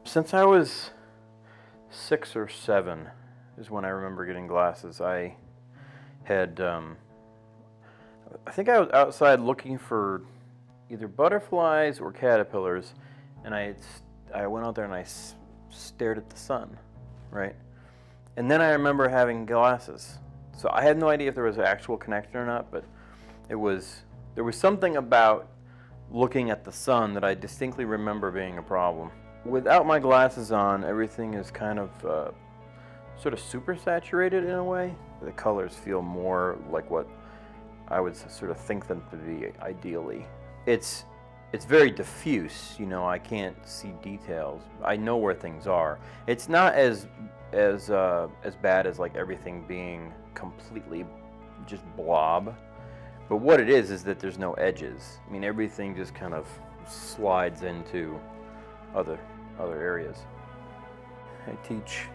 Since I was 6 or 7 is when I remember getting glasses. I had, I think I was outside looking for either butterflies or caterpillars, and I went out there and I stared at the sun, right? And then I remember having glasses. So I had no idea if there was an actual connection or not, but there was something about looking at the sun that I distinctly remember being a problem. Without my glasses on, everything is kind of sort of super saturated in a way. The colors feel more like what I would sort of think them to be ideally. It's very diffuse, you know, I can't see details. I know where things are. It's not as bad as like everything being completely just blob. But what it is that there's no edges. I mean, everything just kind of slides into other areas. I teach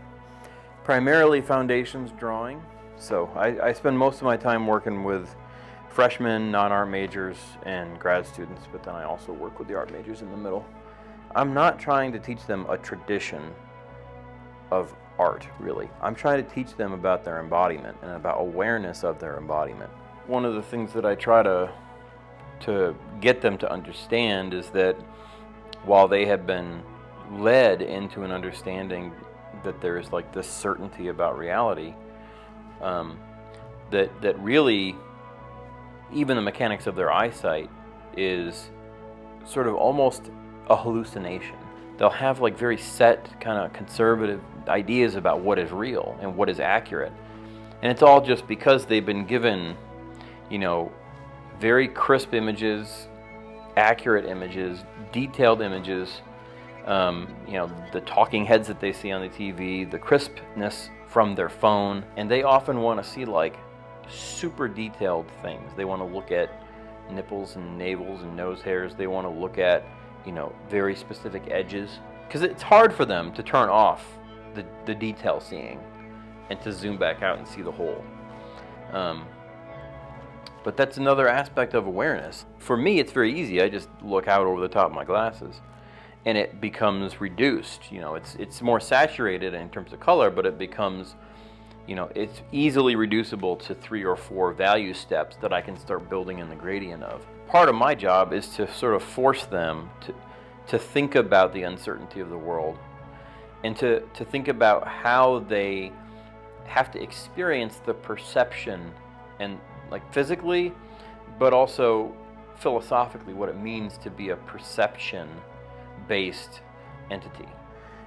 primarily foundations drawing. So I spend most of my time working with freshmen, non-art majors, and grad students, but then I also work with the art majors in the middle. I'm not trying to teach them a tradition of art, really. I'm trying to teach them about their embodiment and about awareness of their embodiment. One of the things that I try to get them to understand is that while they have been led into an understanding that there's like this certainty about reality, that really even the mechanics of their eyesight is sort of almost a hallucination. They'll have like very set kind of conservative ideas about what is real and what is accurate. And it's all just because they've been given, you know, very crisp images, accurate images, detailed images, you know, the talking heads that they see on the TV, the crispness from their phone, and they often want to see like super detailed things. They want to look at nipples and navels and nose hairs. They want to look at, you know, very specific edges, because it's hard for them to turn off the detail seeing and to zoom back out and see the whole. But that's another aspect of awareness. For me, it's very easy. I just look out over the top of my glasses and it becomes reduced. You know, it's more saturated in terms of color, but it becomes, you know, it's easily reducible to 3 or 4 value steps that I can start building in the gradient of. Part of my job is to sort of force them to think about the uncertainty of the world and to think about how they have to experience the perception, and like physically, but also philosophically, what it means to be a perception-based entity.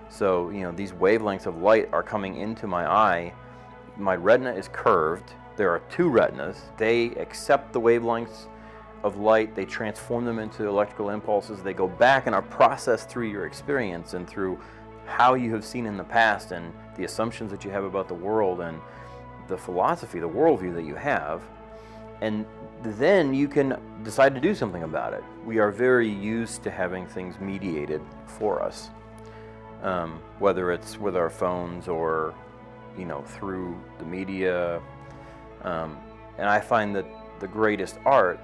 So, you know, these wavelengths of light are coming into my eye. My retina is curved. There are 2 retinas. They accept the wavelengths of light. They transform them into electrical impulses. They go back and are processed through your experience and through how you have seen in the past and the assumptions that you have about the world and the philosophy, the worldview that you have. And then you can decide to do something about it. We are very used to having things mediated for us, whether it's with our phones or, you know, through the media. And I find that the greatest art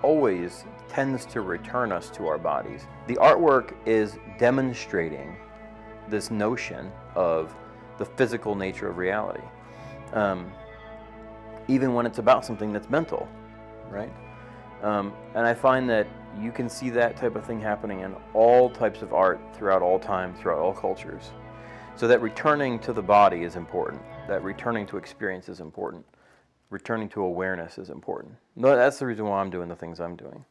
always tends to return us to our bodies. The artwork is demonstrating this notion of the physical nature of reality. Even when it's about something that's mental, right? And I find that you can see that type of thing happening in all types of art throughout all time, throughout all cultures. So that returning to the body is important. That returning to experience is important. Returning to awareness is important. That's the reason why I'm doing the things I'm doing.